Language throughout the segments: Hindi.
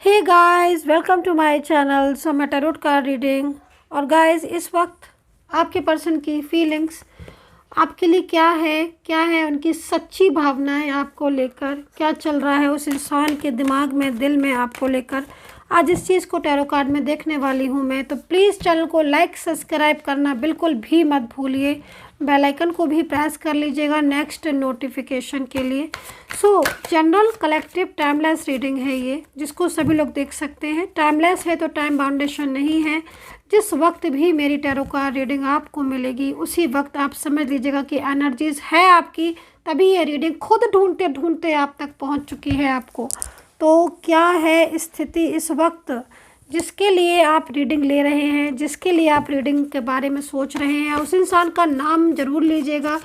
Hey guys, welcome to my channel. So मैं टैरोट कार्ड रीडिंग। और गाइस, इस वक्त आपके पर्सन की फीलिंग्स आपके लिए क्या है उनकी सच्ची भावनाएं आपको लेकर, क्या चल रहा है उस इंसान के दिमाग में, दिल में आपको लेकर, आज इस चीज़ को टैरो कार्ड में देखने वाली हूँ मैं। तो प्लीज़ चैनल को लाइक सब्सक्राइब करना बिल्कुल भी मत भूलिए। बेल आइकन को भी प्रेस कर लीजिएगा नेक्स्ट नोटिफिकेशन के लिए। सो जनरल कलेक्टिव टाइमलेस रीडिंग है ये, जिसको सभी लोग देख सकते हैं। टाइमलेस है तो टाइम बाउंडेशन नहीं है। जिस वक्त भी मेरी टैरो कार्ड रीडिंग आपको मिलेगी उसी वक्त आप समझ लीजिएगा कि एनर्जीज है आपकी, तभी ये रीडिंग खुद ढूंढते ढूंढते आप तक पहुंच चुकी है आपको। तो क्या है स्थिति इस वक्त, जिसके लिए आप रीडिंग ले रहे हैं, जिसके लिए आप रीडिंग के बारे में सोच रहे हैं, उस इंसान का नाम ज़रूर लीजिएगा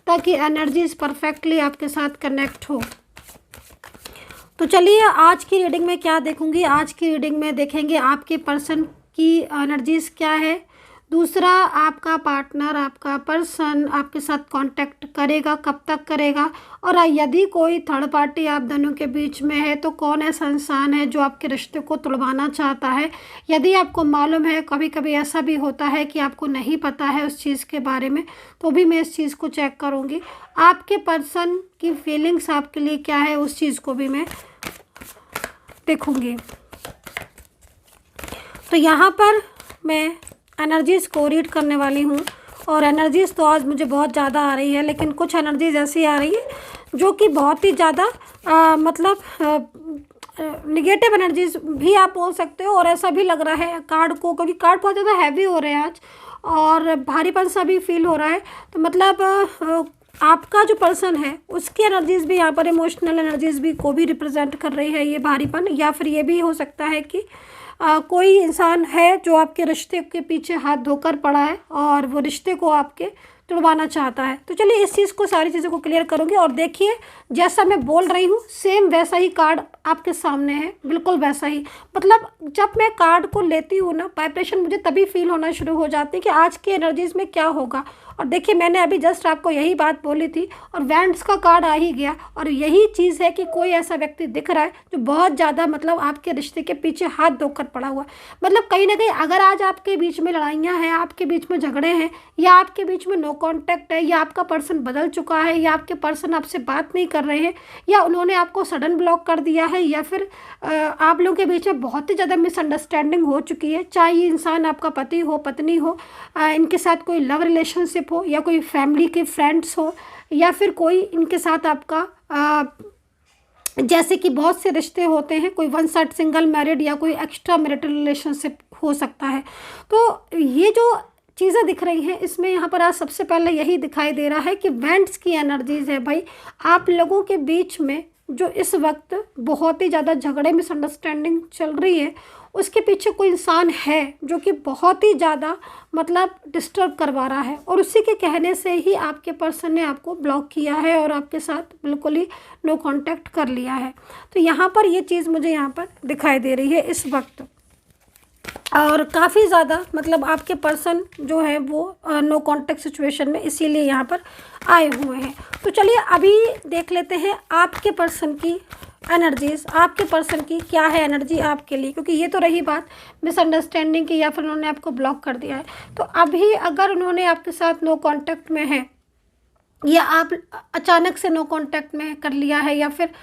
ताकि एनर्जीज परफेक्टली आपके साथ कनेक्ट हो। तो चलिए, आज की रीडिंग में क्या देखूंगी, आज की रीडिंग में देखेंगे आपके पर्सन की एनर्जीज क्या है। दूसरा, आपका पार्टनर, आपका पर्सन आपके साथ कांटेक्ट करेगा, कब तक करेगा, और यदि कोई थर्ड पार्टी आप दोनों के बीच में है तो कौन ऐसा इंसान है जो आपके रिश्ते को तुड़वाना चाहता है। यदि आपको मालूम है, कभी कभी ऐसा भी होता है कि आपको नहीं पता है उस चीज़ के बारे में, तो भी मैं इस चीज़ को चेक करूँगी। आपके पर्सन की फीलिंग्स आपके लिए क्या है उस चीज़ को भी मैं देखूँगी। तो यहाँ पर मैं एनर्जीज़ को रीड करने वाली हूँ, और एनर्जीज़ तो आज मुझे बहुत ज़्यादा आ रही है, लेकिन कुछ एनर्जीज़ ऐसी आ रही है जो कि बहुत ही ज़्यादा मतलब निगेटिव एनर्जीज़ भी आप बोल सकते हो। और ऐसा भी लग रहा है कार्ड को, क्योंकि कार्ड बहुत ज़्यादा हैवी हो रहे हैं आज और भारीपन सा भी फील हो रहा है। तो मतलब आपका जो पर्सन है उसकी एनर्जीज़ भी यहाँ पर, इमोशनल एनर्जीज़ भी को भी रिप्रेजेंट कर रही है ये भारीपन। या फिर ये भी हो सकता है कि कोई इंसान है जो आपके रिश्ते के पीछे हाथ धोकर पड़ा है और वो रिश्ते को आपके तुड़वाना चाहता है। तो चलिए, इस चीज़ को, सारी चीज़ों को क्लियर करूँगी। और देखिए, जैसा मैं बोल रही हूँ सेम वैसा ही कार्ड आपके सामने है, बिल्कुल वैसा ही। मतलब जब मैं कार्ड को लेती हूँ ना, वाइब्रेशन मुझे तभी फील होना शुरू हो जाती है कि आज की एनर्जीज़ में क्या होगा। और देखिए, मैंने अभी जस्ट आपको यही बात बोली थी और वैंड्स का कार्ड आ ही गया। और यही चीज़ है कि कोई ऐसा व्यक्ति दिख रहा है जो बहुत ज़्यादा मतलब आपके रिश्ते के पीछे हाथ धोकर पड़ा हुआ। मतलब कहीं ना कहीं अगर आज आपके बीच में लड़ाइयाँ हैं, आपके बीच में झगड़े हैं, या आपके बीच में नो कांटेक्ट है, या आपका पर्सन बदल चुका है, या आपके पर्सन आपसे बात नहीं कर रहे हैं, या उन्होंने आपको सडन ब्लॉक कर दिया है, या फिर आप लोगों के बीच में बहुत ही ज़्यादा मिसअंडरस्टैंडिंग हो चुकी है, चाहे ये इंसान आपका पति हो, पत्नी हो, इनके साथ कोई लव रिलेशनशिप हो, या कोई फैमिली के फ्रेंड्स हो, या फिर कोई इनके साथ आपका जैसे कि बहुत से रिश्ते होते हैं, कोई वन साइड सिंगल मैरिड या कोई एक्स्ट्रा मैरिटल रिलेशनशिप हो सकता है। तो ये जो चीज़ें दिख रही हैं इसमें यहाँ पर आज सबसे पहले यही दिखाई दे रहा है कि वेंट्स की एनर्जीज है भाई। आप लोगों के बीच में जो इस वक्त बहुत ही ज़्यादा झगड़े, मिसअंडरस्टैंडिंग चल रही है, उसके पीछे कोई इंसान है जो कि बहुत ही ज़्यादा मतलब डिस्टर्ब करवा रहा है, और उसी के कहने से ही आपके पर्सन ने आपको ब्लॉक किया है और आपके साथ बिल्कुल ही नो कांटेक्ट कर लिया है। तो यहाँ पर ये चीज़ मुझे यहाँ पर दिखाई दे रही है इस वक्त। और काफ़ी ज़्यादा मतलब आपके पर्सन जो है वो नो कांटेक्ट सिचुएशन में इसीलिए यहाँ पर आए हुए हैं। तो चलिए, अभी देख लेते हैं आपके पर्सन की एनर्जीज, आपके पर्सन की क्या है एनर्जी आपके लिए। क्योंकि ये तो रही बात मिसअंडरस्टैंडिंग की, या फिर उन्होंने आपको ब्लॉक कर दिया है। तो अभी अगर उन्होंने आपके साथ नो कांटेक्ट में है, या आप अचानक से नो कांटेक्ट में कर लिया है, या फिर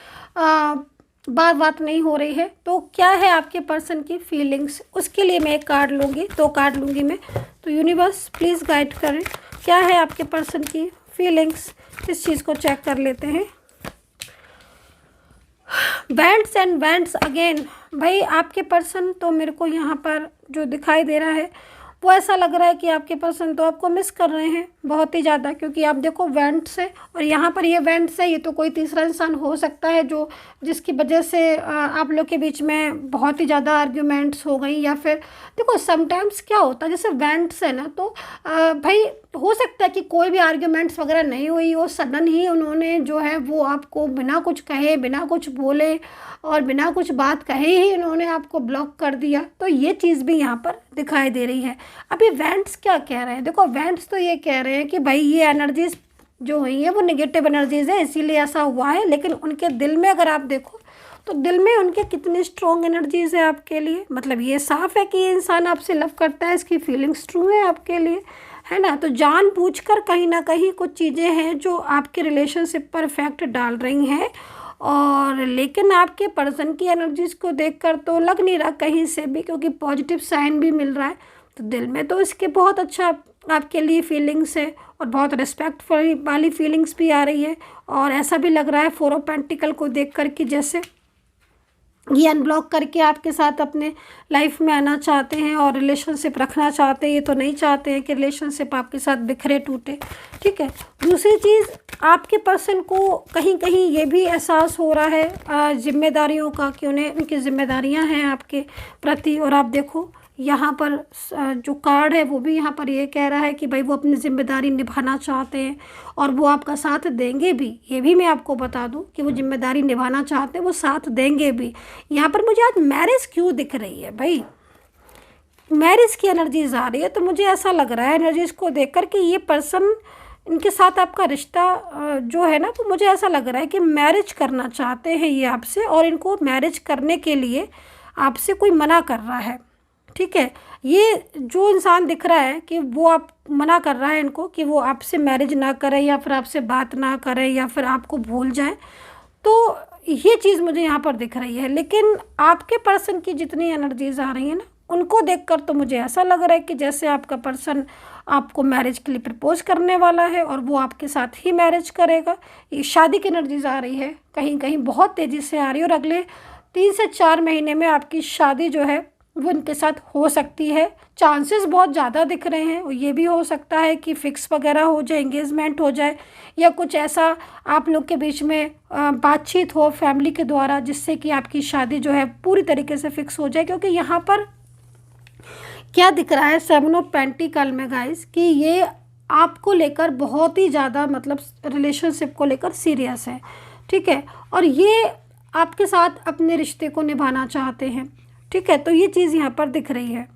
बात नहीं हो रही है, तो क्या है आपके पर्सन की फीलिंग्स, उसके लिए मैं एक कार्ड लूँगी, 2 कार्ड लूँगी मैं। तो यूनिवर्स प्लीज़ गाइड करें, क्या है आपके पर्सन की फीलिंग्स, इस चीज़ को चेक कर लेते हैं। Bands and bands again. भाई, आपके पर्सन तो मेरे को यहाँ पर जो दिखाई दे रहा है वो ऐसा लग रहा है कि आपके पर्सन तो आपको मिस कर रहे हैं बहुत ही ज़्यादा। क्योंकि आप देखो वेंट्स है, और यहाँ पर ये वेंट्स है, ये तो कोई तीसरा इंसान हो सकता है जो जिसकी वजह से आप लोग के बीच में बहुत ही ज़्यादा आर्ग्यूमेंट्स हो गई। या फिर देखो, समटाइम्स क्या होता है, जैसे वेंट्स है ना, तो भाई हो सकता है कि कोई भी आर्ग्यूमेंट्स वगैरह नहीं हुई हो, सडन ही उन्होंने जो है वो आपको बिना कुछ कहे, बिना कुछ बोले और बिना कुछ बात कहे ही उन्होंने आपको ब्लॉक कर दिया। तो ये चीज़ भी यहाँ पर दिखाई दे रही है। अभी वेंट्स क्या कह रहे हैं, देखो वेंट्स तो ये कह रहे हैं कि भाई ये एनर्जीज जो हुई है वो नेगेटिव एनर्जीज है, इसीलिए ऐसा हुआ है। लेकिन उनके दिल में अगर आप देखो तो दिल में उनके कितनी स्ट्रॉन्ग एनर्जीज है आपके लिए। मतलब ये साफ है कि ये इंसान आपसे लव करता है, इसकी फीलिंग्स ट्रू है आपके लिए, है ना। तो जानबूझकर कहीं ना कहीं कुछ चीज़ें हैं जो आपके रिलेशनशिप पर इफेक्ट डाल रही हैं, और लेकिन आपके पर्सन की एनर्जीज को देखकर तो लग नहीं रहा कहीं से भी, क्योंकि पॉजिटिव साइन भी मिल रहा है। तो दिल में तो इसके बहुत अच्छा आपके लिए फीलिंग्स है, और बहुत रिस्पेक्ट वाली फीलिंग्स भी आ रही है। और ऐसा भी लग रहा है 4 ऑफ पेंटिकल को देख कर कि जैसे ये अनब्लॉक करके आपके साथ अपने लाइफ में आना चाहते हैं और रिलेशनशिप रखना चाहते हैं। ये तो नहीं चाहते हैं कि रिलेशनशिप आपके साथ बिखरे टूटे, ठीक है। दूसरी चीज़, आपके पर्सन को कहीं कहीं ये भी एहसास हो रहा है जिम्मेदारियों का, कि उन्हें उनकी जिम्मेदारियां हैं आपके प्रति। और आप देखो यहाँ पर जो कार्ड है वो भी यहाँ पर ये कह रहा है कि भाई वो अपनी ज़िम्मेदारी निभाना चाहते हैं और वो आपका साथ देंगे भी। ये भी मैं आपको बता दूं कि वो जिम्मेदारी निभाना चाहते हैं, वो साथ देंगे भी। यहाँ पर मुझे आज मैरिज क्यों दिख रही है भाई, मैरिज की एनर्जीज आ रही है। तो मुझे ऐसा लग रहा है एनर्जीज को देखकर कि ये पर्सन, इनके साथ आपका रिश्ता जो है ना, वो मुझे ऐसा लग रहा है कि मैरिज करना चाहते हैं ये आपसे, और इनको मैरिज करने के लिए आपसे कोई मना कर रहा है, ठीक है। ये जो इंसान दिख रहा है कि वो आप मना कर रहा है इनको कि वो आपसे मैरिज ना करें, या फिर आपसे बात ना करें, या फिर आपको भूल जाए। तो ये चीज़ मुझे यहाँ पर दिख रही है। लेकिन आपके पर्सन की जितनी एनर्जीज आ रही है ना, उनको देखकर तो मुझे ऐसा लग रहा है कि जैसे आपका पर्सन आपको मैरिज के लिए प्रपोज करने वाला है, और वो आपके साथ ही मैरिज करेगा। ये शादी की एनर्जीज आ रही है, कहीं कहीं बहुत तेज़ी से आ रही है, और अगले 3 से 4 महीने में आपकी शादी जो है वो इनके साथ हो सकती है। चांसेस बहुत ज़्यादा दिख रहे हैं। और ये भी हो सकता है कि फ़िक्स वगैरह हो जाए, एंगेजमेंट हो जाए, या कुछ ऐसा आप लोग के बीच में बातचीत हो फैमिली के द्वारा, जिससे कि आपकी शादी जो है पूरी तरीके से फ़िक्स हो जाए। क्योंकि यहाँ पर क्या दिख रहा है 7 ऑफ पेंटिकल में गाइस, कि ये आपको लेकर बहुत ही ज़्यादा, मतलब रिलेशनशिप को लेकर सीरियस है, ठीक है। और ये आपके साथ अपने रिश्ते को निभाना चाहते हैं, ठीक है। तो ये चीज़ यहाँ पर दिख रही है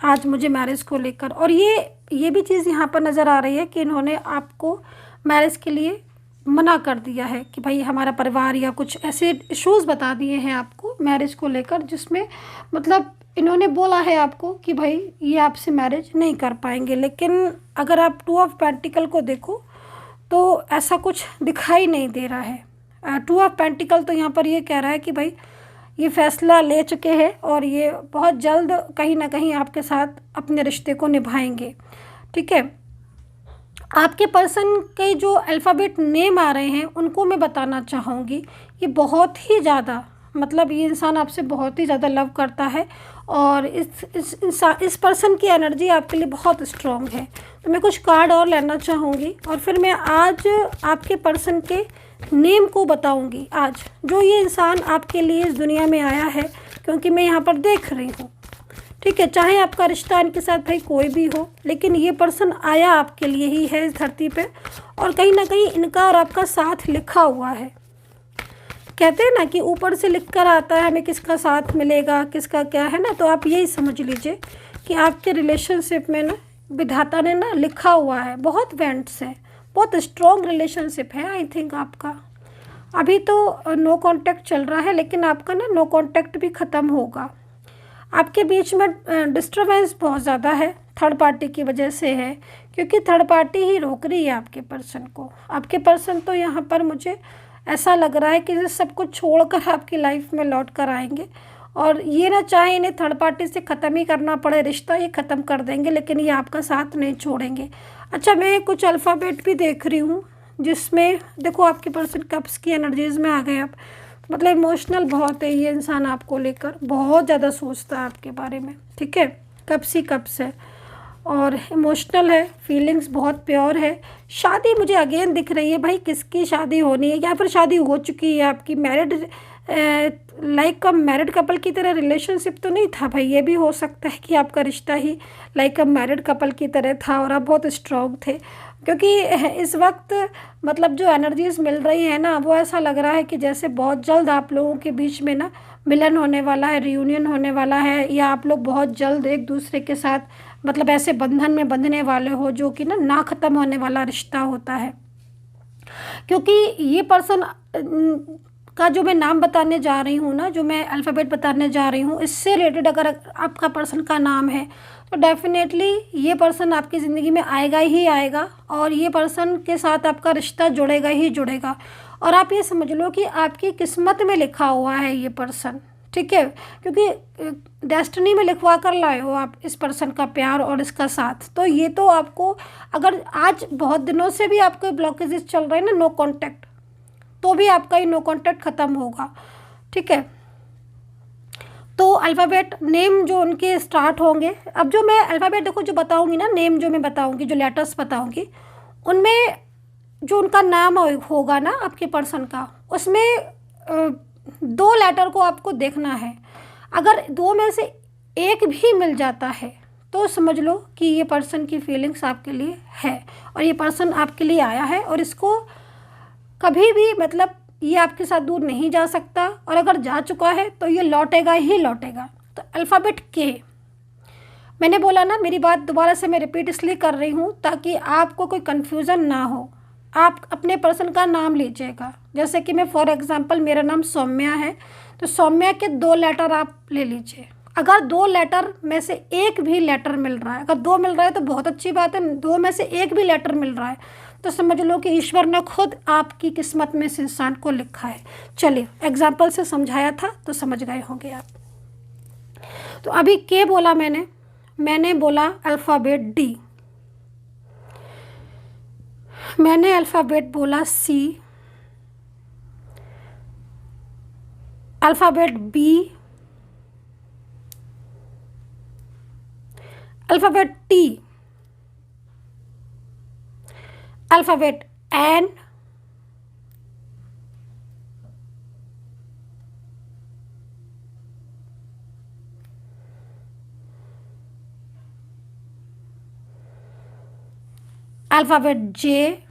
आज मुझे मैरिज को लेकर। और ये भी चीज़ यहाँ पर नज़र आ रही है कि इन्होंने आपको मैरिज के लिए मना कर दिया है, कि भाई हमारा परिवार, या कुछ ऐसे इश्यूज़ बता दिए हैं आपको मैरिज को लेकर, जिसमें मतलब इन्होंने बोला है आपको कि भाई ये आपसे मैरिज नहीं कर पाएंगे। लेकिन अगर आप 2 ऑफ पेंटिकल को देखो तो ऐसा कुछ दिखाई नहीं दे रहा है। 2 ऑफ पेंटिकल तो यहाँ पर ये कह रहा है कि भाई ये फैसला ले चुके हैं, और ये बहुत जल्द कहीं ना कहीं आपके साथ अपने रिश्ते को निभाएंगे, ठीक है। आपके पर्सन के जो अल्फ़ाबेट नेम आ रहे हैं उनको मैं बताना चाहूँगी। ये बहुत ही ज़्यादा, मतलब ये इंसान आपसे बहुत ही ज़्यादा लव करता है, और इस पर्सन की एनर्जी आपके लिए बहुत स्ट्रॉन्ग है। तो मैं कुछ कार्ड और लेना चाहूँगी, और फिर मैं आज आपके पर्सन के नेम को बताऊंगी आज, जो ये इंसान आपके लिए इस दुनिया में आया है। क्योंकि मैं यहाँ पर देख रही हूँ, ठीक है, चाहे आपका रिश्ता इनके साथ भाई कोई भी हो, लेकिन ये पर्सन आया आपके लिए ही है इस धरती पे, और कहीं ना कहीं इनका और आपका साथ लिखा हुआ है। कहते हैं ना कि ऊपर से लिख कर आता है हमें किसका साथ मिलेगा, किसका क्या है ना। तो आप यही समझ लीजिए कि आपके रिलेशनशिप में ना विधाता ने ना लिखा हुआ है, बहुत वेंट्स है, बहुत स्ट्रॉन्ग रिलेशनशिप है। आई थिंक आपका अभी तो नो कांटेक्ट चल रहा है, लेकिन आपका ना नो कांटेक्ट भी ख़त्म होगा। आपके बीच में डिस्टर्बेंस बहुत ज़्यादा है, थर्ड पार्टी की वजह से है, क्योंकि थर्ड पार्टी ही रोक रही है आपके पर्सन को। आपके पर्सन तो यहाँ पर मुझे ऐसा लग रहा है कि सब कुछ छोड़कर आपकी लाइफ में लौट कर आएंगे, और ये ना चाहे इन्हें थर्ड पार्टी से ख़त्म ही करना पड़े रिश्ता, ये ख़त्म कर देंगे, लेकिन ये आपका साथ नहीं छोड़ेंगे। अच्छा, मैं कुछ अल्फ़ाबेट भी देख रही हूँ, जिसमें देखो आपके पर्सन कप्स की एनर्जीज़ में आ गए आप। मतलब इमोशनल बहुत है ये इंसान आपको लेकर, बहुत ज़्यादा सोचता है आपके बारे में, ठीक है। कप्स ही कप्स है, और इमोशनल है, फीलिंग्स बहुत प्योर है। शादी मुझे अगेन दिख रही है भाई, किसकी शादी होनी है, या फिर शादी हो चुकी है आपकी। मैरिड लाइक का मैरिड कपल की तरह रिलेशनशिप तो नहीं था भाई, ये भी हो सकता है कि आपका रिश्ता ही लाइक अ मैरिड कपल की तरह था, और आप बहुत स्ट्रॉन्ग थे। क्योंकि इस वक्त मतलब जो एनर्जीज मिल रही है ना, वो ऐसा लग रहा है कि जैसे बहुत जल्द आप लोगों के बीच में ना मिलन होने वाला है, रियूनियन होने वाला है, या आप लोग बहुत जल्द एक दूसरे के साथ मतलब ऐसे बंधन में बंधने वाले हो, जो कि ना ख़त्म होने वाला रिश्ता होता है। क्योंकि ये पर्सन का जो मैं नाम बताने जा रही हूँ ना, जो मैं अल्फ़ाबेट बताने जा रही हूँ, इससे रिलेटेड अगर आपका पर्सन का नाम है तो डेफिनेटली ये पर्सन आपकी ज़िंदगी में आएगा ही आएगा, और ये पर्सन के साथ आपका रिश्ता जुड़ेगा ही जुड़ेगा। और आप ये समझ लो कि आपकी किस्मत में लिखा हुआ है ये पर्सन, ठीक है, क्योंकि डेस्टिनी में लिखवा कर लाए हो आप इस पर्सन का प्यार और इसका साथ। तो ये तो आपको, अगर आज बहुत दिनों से भी आपके ब्लॉकेजेस चल रहे हैं ना, नो कांटेक्ट, तो भी आपका ये नो कांटेक्ट ख़त्म होगा, ठीक है। तो अल्फ़ाबेट नेम जो उनके स्टार्ट होंगे, अब जो मैं अल्फ़ाबेट देखो जो बताऊंगी ना, नेम जो मैं बताऊंगी, जो लेटर्स बताऊंगी, उनमें जो उनका नाम होगा ना आपके पर्सन का, उसमें 2 लेटर को आपको देखना है। अगर 2 में से एक भी मिल जाता है तो समझ लो कि ये पर्सन की फीलिंग्स आपके लिए है, और ये पर्सन आपके लिए आया है, और इसको कभी भी मतलब ये आपके साथ दूर नहीं जा सकता, और अगर जा चुका है तो ये लौटेगा ही लौटेगा। तो अल्फ़ाबेट के, मैंने बोला ना, मेरी बात दोबारा से मैं रिपीट इसलिए कर रही हूँ ताकि आपको कोई कन्फ्यूज़न ना हो। आप अपने पर्सन का नाम लीजिएगा, जैसे कि मैं फॉर एग्ज़ाम्पल मेरा नाम सौम्या है, तो सौम्या के 2 लेटर आप ले लीजिए। अगर 2 लेटर में से एक भी लेटर मिल रहा है, अगर 2 मिल रहा है तो बहुत अच्छी बात है, 2 में से एक भी लेटर मिल रहा है तो समझ लो कि ईश्वर ने खुद आपकी किस्मत में इस इंसान को लिखा है। चलिए एग्जाम्पल से समझाया था तो समझ गए होंगे आप। तो अभी के बोला मैंने बोला अल्फ़ाबेट डी, मैंने अल्फ़ाबेट बोला C, alphabet B, alphabet T, alphabet N, alphabet J,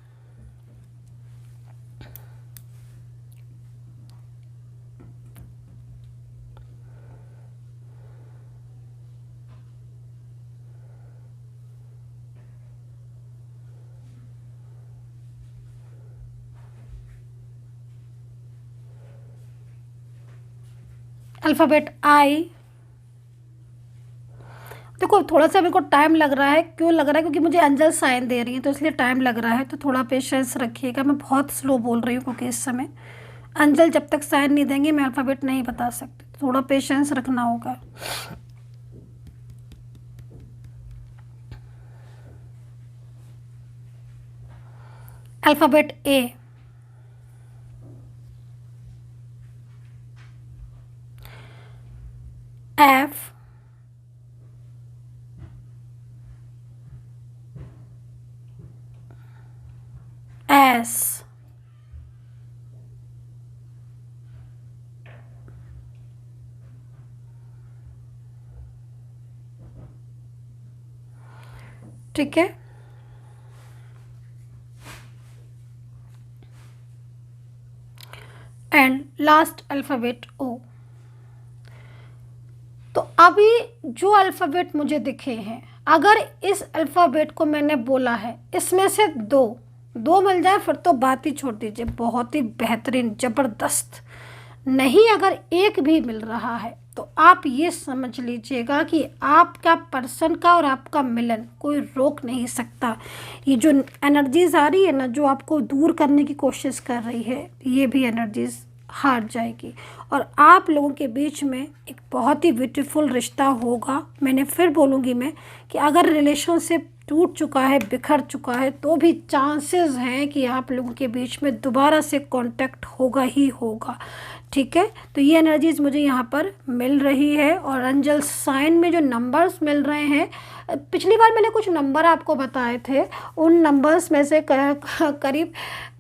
alphabet I. देखो थोड़ा सा मेरे को टाइम लग रहा है, क्यों लग रहा है, क्योंकि मुझे अंजल साइन दे रही है तो इसलिए टाइम लग रहा है, तो थोड़ा पेशेंस रखिएगा। मैं बहुत स्लो बोल रही हूँ क्योंकि इस समय अंजल जब तक साइन नहीं देंगे मैं अल्फ़ाबेट नहीं बता सकती, थोड़ा पेशेंस रखना होगा। अल्फ़ाबेट ए, एफ, एस, ठीक है। एंड लास्ट अल्फ़ाबेट ओ। तो अभी जो अल्फ़ाबेट मुझे दिखे हैं, अगर इस अल्फ़ाबेट को मैंने बोला है, इसमें से दो मिल जाए फिर तो बात ही छोड़ दीजिए, बहुत ही बेहतरीन ज़बरदस्त। नहीं अगर एक भी मिल रहा है तो आप ये समझ लीजिएगा कि आपका पर्सन का और आपका मिलन कोई रोक नहीं सकता। ये जो एनर्जीज आ रही है ना, जो आपको दूर करने की कोशिश कर रही है, ये भी एनर्जीज हार जाएगी और आप लोगों के बीच में एक बहुत ही ब्यूटीफुल रिश्ता होगा। मैंने फिर बोलूँगी मैं कि अगर रिलेशनशिप टूट चुका है, बिखर चुका है, तो भी चांसेस हैं कि आप लोगों के बीच में दोबारा से कांटेक्ट होगा ही होगा, ठीक है। तो ये एनर्जीज मुझे यहाँ पर मिल रही है और एंजल साइन में जो नंबर्स मिल रहे हैं, पिछली बार मैंने कुछ नंबर आपको बताए थे, उन नंबर्स में से करीब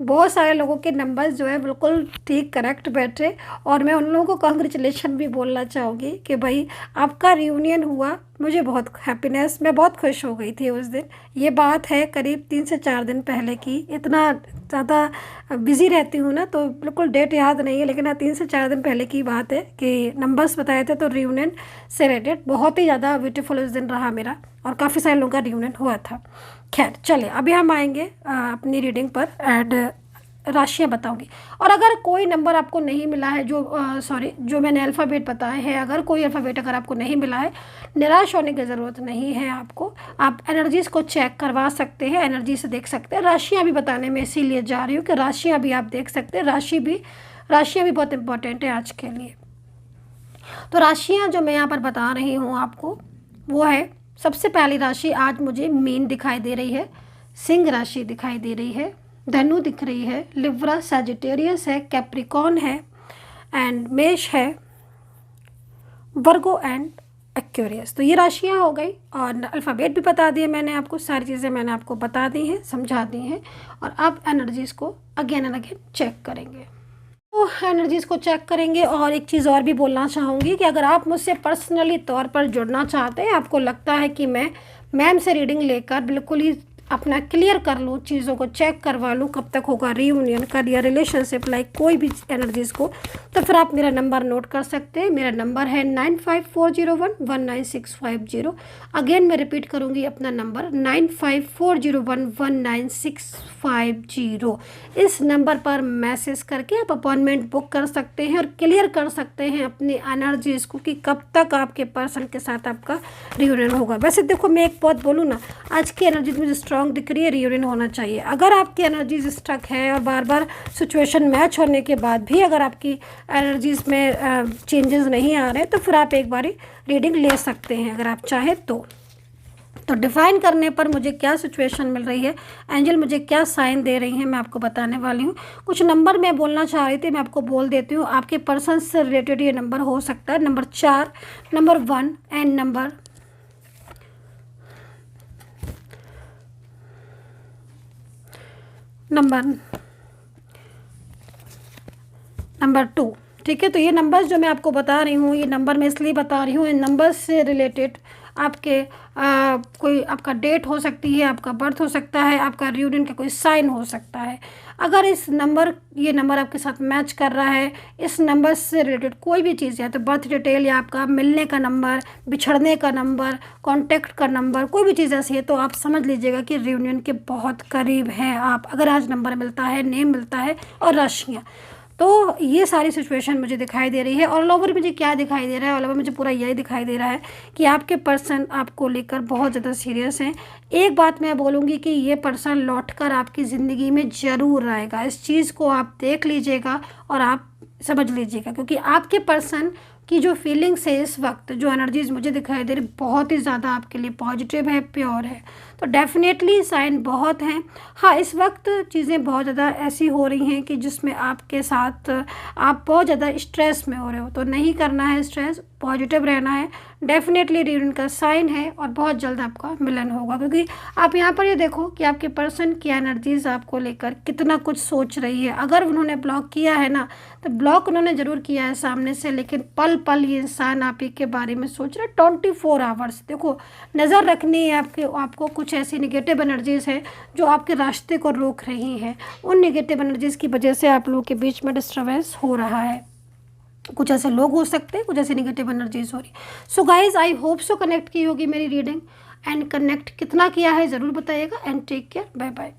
बहुत सारे लोगों के नंबर्स जो है बिल्कुल ठीक करेक्ट बैठे और मैं उन लोगों को कांग्रेचुलेशन भी बोलना चाहूँगी कि भाई आपका रियूनियन हुआ, मुझे बहुत हैप्पीनेस, मैं बहुत खुश हो गई थी उस दिन। ये बात है करीब 3 से 4 दिन पहले की, इतना ज़्यादा बिज़ी रहती हूँ ना तो बिल्कुल डेट याद नहीं है, लेकिन 3 से 4 दिन पहले की बात है कि नंबर्स बताए थे। तो रियूनियन से रिलेटेड बहुत ही ज़्यादा ब्यूटीफुल उस दिन रहा मेरा और काफ़ी सारे लोगों का रियूनियन हुआ था। खैर चलिए अभी हम आएंगे अपनी रीडिंग पर। एंड राशियाँ बताऊंगी। और अगर कोई नंबर आपको नहीं मिला है, जो मैंने अल्फ़ाबेट बताए हैं, अगर कोई अल्फ़ाबेट अगर आपको नहीं मिला है, निराश होने की ज़रूरत नहीं है आपको। आप एनर्जीज़ को चेक करवा सकते हैं, एनर्जी से देख सकते हैं। राशियाँ भी बताने में इसीलिए जा रही हूँ कि राशियाँ भी आप देख सकते हैं। राशियाँ भी बहुत इंपॉर्टेंट है आज के लिए। तो राशियाँ जो मैं यहाँ पर बता रही हूँ आपको, वो है, सबसे पहली राशि आज मुझे मीन दिखाई दे रही है, सिंह राशि दिखाई दे रही है, धनु दिख रही है, लिब्रा, सैजिटेरियस है, कैप्रिकॉर्न है, एंड मेष है, वर्गो एंड एक्वेरियस। तो ये राशियाँ हो गई, और अल्फ़ाबेट भी बता दिए मैंने आपको, सारी चीज़ें मैंने आपको बता दी हैं, समझा दी हैं। और आप एनर्जीज़ को अगेन एंड अगेन चेक करेंगे। तो एनर्जीज़ को चेक करेंगे। और एक चीज़ और भी बोलना चाहूँगी कि अगर आप मुझसे पर्सनली तौर पर जुड़ना चाहते हैं, आपको लगता है कि मैं मैम से रीडिंग लेकर बिल्कुल ही अपना क्लियर कर लूँ, चीज़ों को चेक करवा लूँ, कब तक होगा रीयूनियन का या रिलेशनशिप लाइक कोई भी एनर्जीज़ को, तो फिर आप मेरा नंबर नोट कर सकते हैं। मेरा नंबर है 9540119650। अगेन मैं रिपीट करूँगी अपना नंबर 9540119650। इस नंबर पर मैसेज करके आप अपॉइंटमेंट बुक कर सकते हैं और क्लियर कर सकते हैं अपनी एनर्जीज़ को कि कब तक आपके पर्सन के साथ आपका रीयूनियन होगा। वैसे देखो, मैं एक बात बोलूँ ना, आज की एनर्जीज मुझे स्ट्रॉन्ग दिख रही है, रीयूनियन होना चाहिए। अगर आपकी एनर्जीज स्टक है और बार बार सिचुएशन मैच होने के बाद भी अगर आपकी एनर्जीज में चेंजेस नहीं आ रहे, तो फिर आप एक बारी रीडिंग ले सकते हैं अगर आप चाहें तो डिफ़ाइन करने पर मुझे क्या सिचुएशन मिल रही है, एंजल मुझे क्या साइन दे रही हैं, मैं आपको बताने वाली हूँ। कुछ नंबर मैं बोलना चाह रही थी, मैं आपको बोल देती हूँ। आपके पर्सन से रिलेटेड ये नंबर हो सकता है, नंबर 4, नंबर 1 एंड नंबर 2। ठीक है, तो ये नंबर्स जो मैं आपको बता रही हूँ, ये नंबर मैं इसलिए बता रही हूँ, इन नंबर्स से रिलेटेड आपके कोई आपका डेट हो सकती है, आपका बर्थ हो सकता है, आपका रियूनियन का कोई साइन हो सकता है। अगर ये नंबर आपके साथ मैच कर रहा है, इस नंबर से रिलेटेड कोई भी चीज़ है, तो बर्थ डिटेल या आपका मिलने का नंबर, बिछड़ने का नंबर, कॉन्टैक्ट का नंबर, कोई भी चीज़ ऐसी है, तो आप समझ लीजिएगा कि रियूनियन के बहुत करीब हैं आप। अगर आज नंबर मिलता है, नेम मिलता है और राशियाँ, तो ये सारी सिचुएशन मुझे दिखाई दे रही है। ऑल ओवर मुझे क्या दिखाई दे रहा है, ऑल ओवर मुझे पूरा यही दिखाई दे रहा है कि आपके पर्सन आपको लेकर बहुत ज़्यादा सीरियस हैं। एक बात मैं बोलूँगी कि ये पर्सन लौटकर आपकी ज़िंदगी में ज़रूर आएगा। इस चीज़ को आप देख लीजिएगा और आप समझ लीजिएगा, क्योंकि आपके पर्सन की जो फीलिंग्स है इस वक्त, जो एनर्जीज मुझे दिखाई दे रही, बहुत ही ज़्यादा आपके लिए पॉजिटिव है, प्योर है। तो डेफिनेटली साइन बहुत हैं। हाँ, इस वक्त चीज़ें बहुत ज़्यादा ऐसी हो रही हैं कि जिसमें आपके साथ आप बहुत ज़्यादा स्ट्रेस में हो रहे हो, तो नहीं करना है स्ट्रेस, पॉजिटिव रहना है। डेफिनेटली रियूनियन का साइन है और बहुत जल्द आपका मिलन होगा, क्योंकि आप यहाँ पर ये देखो कि आपके पर्सन की एनर्जीज आपको लेकर कितना कुछ सोच रही है। अगर उन्होंने ब्लॉक किया है ना, तो ब्लॉक उन्होंने ज़रूर किया है सामने से, लेकिन पल पल ये इंसान आप ही के बारे में सोच रहा है। 24 आवर्स देखो, नज़र रखनी है आपको कुछ ऐसी निगेटिव एनर्जीज़ है जो आपके रास्ते को रोक रही हैं। उन निगेटिव एनर्जीज़ की वजह से आप लोगों के बीच में डिस्टर्बेंस हो रहा है। कुछ ऐसे लोग हो सकते हैं, कुछ ऐसी निगेटिव एनर्जीज हो रही। So guys, I hope so connect की होगी मेरी रीडिंग, एंड कनेक्ट कितना किया है ज़रूर बताइएगा। And take care, bye bye.